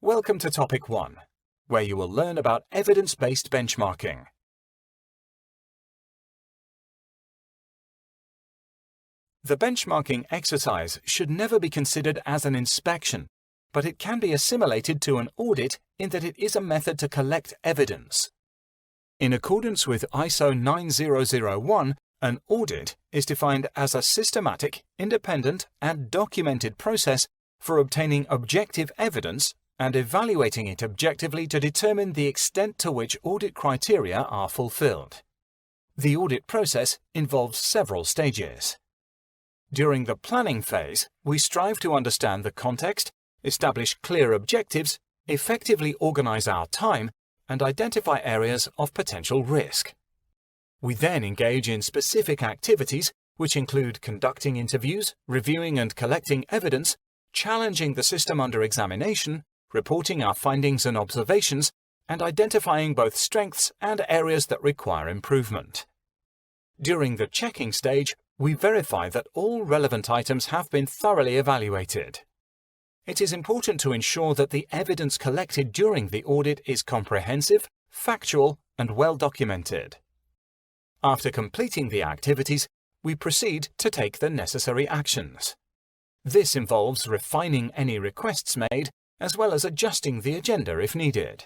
Welcome to Topic 1, where you will learn about evidence-based benchmarking. The benchmarking exercise should never be considered as an inspection, but it can be assimilated to an audit in that it is a method to collect evidence. In accordance with ISO 9001, an audit is defined as a systematic, independent, and documented process for obtaining objective evidence and evaluating it objectively to determine the extent to which audit criteria are fulfilled. The audit process involves several stages. During the planning phase, we strive to understand the context, establish clear objectives, effectively organize our time, and identify areas of potential risk. We then engage in specific activities, which include conducting interviews, reviewing and collecting evidence, challenging the system under examination, reporting our findings and observations, and identifying both strengths and areas that require improvement. During the checking stage, we verify that all relevant items have been thoroughly evaluated. It is important to ensure that the evidence collected during the audit is comprehensive, factual, and well documented. After completing the activities, we proceed to take the necessary actions. This involves refining any requests made, as well as adjusting the agenda if needed.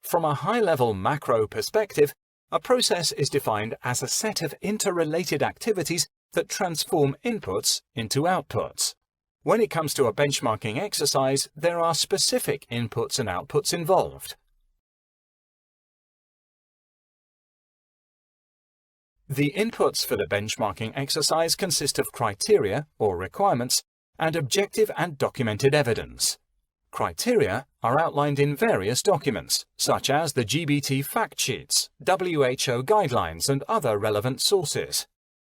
From a high-level macro perspective, a process is defined as a set of interrelated activities that transform inputs into outputs. When it comes to a benchmarking exercise, there are specific inputs and outputs involved. The inputs for the benchmarking exercise consist of criteria, or requirements, and objective and documented evidence. Criteria are outlined in various documents, such as the GBT fact sheets, WHO guidelines, and other relevant sources,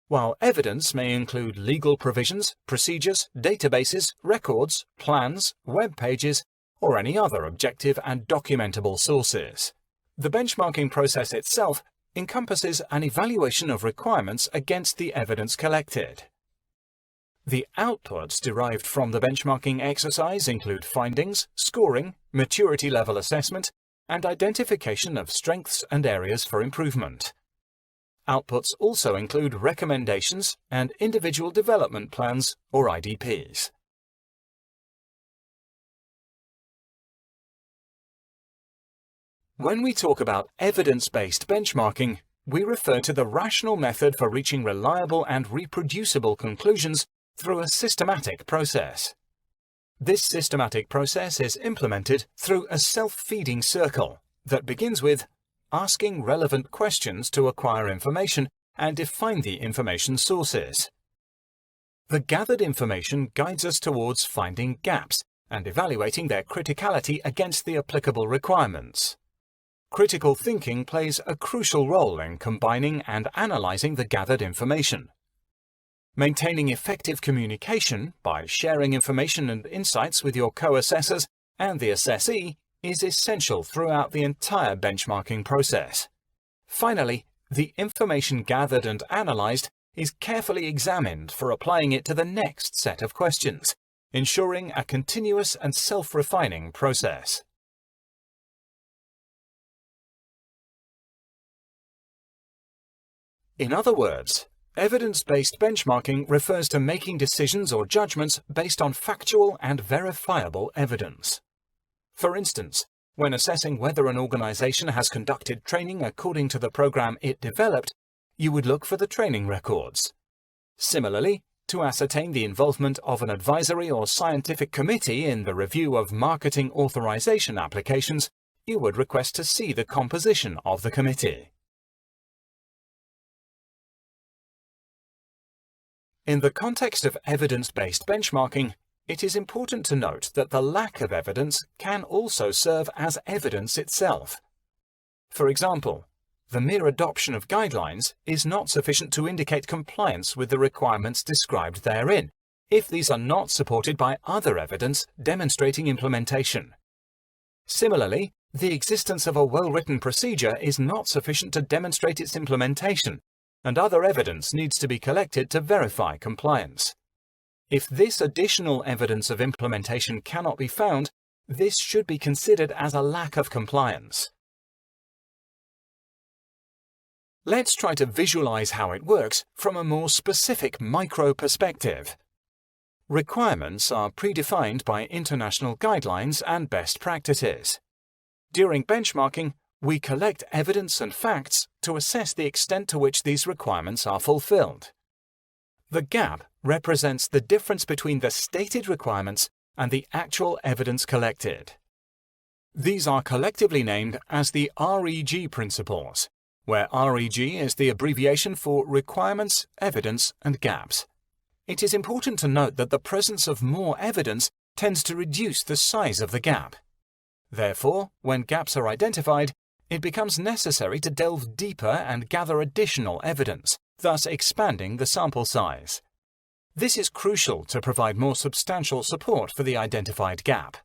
while evidence may include legal provisions, procedures, databases, records, plans, web pages, or any other objective and documentable sources. The benchmarking process itself encompasses an evaluation of requirements against the evidence collected. The outputs derived from the benchmarking exercise include findings, scoring, maturity level assessment, and identification of strengths and areas for improvement. Outputs also include recommendations and individual development plans, or IDPs. When we talk about evidence-based benchmarking, we refer to the rational method for reaching reliable and reproducible conclusions through a systematic process. This systematic process is implemented through a self-feeding circle that begins with asking relevant questions to acquire information and define the information sources. The gathered information guides us towards finding gaps and evaluating their criticality against the applicable requirements. Critical thinking plays a crucial role in combining and analyzing the gathered information. Maintaining effective communication by sharing information and insights with your co-assessors and the assessee is essential throughout the entire benchmarking process. Finally, the information gathered and analyzed is carefully examined for applying it to the next set of questions, ensuring a continuous and self-refining process. In other words, evidence-based benchmarking refers to making decisions or judgments based on factual and verifiable evidence. For instance, when assessing whether an organization has conducted training according to the program it developed, you would look for the training records. Similarly, to ascertain the involvement of an advisory or scientific committee in the review of marketing authorization applications, you would request to see the composition of the committee. In the context of evidence-based benchmarking, it is important to note that the lack of evidence can also serve as evidence itself. For example, the mere adoption of guidelines is not sufficient to indicate compliance with the requirements described therein, if these are not supported by other evidence demonstrating implementation. Similarly, the existence of a well-written procedure is not sufficient to demonstrate its implementation, and other evidence needs to be collected to verify compliance. If this additional evidence of implementation cannot be found, this should be considered as a lack of compliance. Let's try to visualize how it works from a more specific micro perspective. Requirements are predefined by international guidelines and best practices. During benchmarking, we collect evidence and facts to assess the extent to which these requirements are fulfilled. The gap represents the difference between the stated requirements and the actual evidence collected. These are collectively named as the REG principles, where REG is the abbreviation for Requirements, Evidence, and Gaps. It is important to note that the presence of more evidence tends to reduce the size of the gap. Therefore, when gaps are identified, it becomes necessary to delve deeper and gather additional evidence, thus expanding the sample size. This is crucial to provide more substantial support for the identified gap.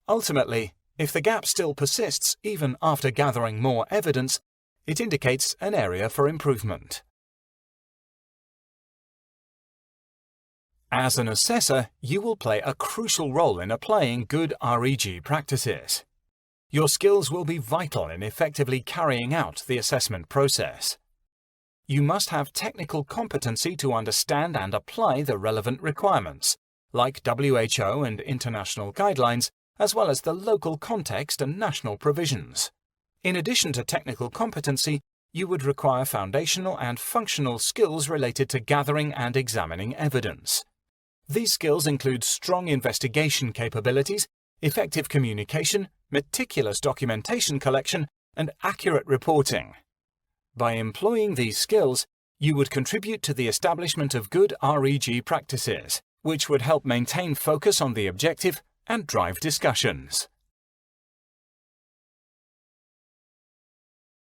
Ultimately, if the gap still persists even after gathering more evidence, it indicates an area for improvement. As an assessor, you will play a crucial role in applying good REG practices. Your skills will be vital in effectively carrying out the assessment process. You must have technical competency to understand and apply the relevant requirements, like WHO and international guidelines, as well as the local context and national provisions. In addition to technical competency, you would require foundational and functional skills related to gathering and examining evidence. These skills include strong investigation capabilities, effective communication, meticulous documentation collection, and accurate reporting. By employing these skills, you would contribute to the establishment of good REG practices, which would help maintain focus on the objective and drive discussions.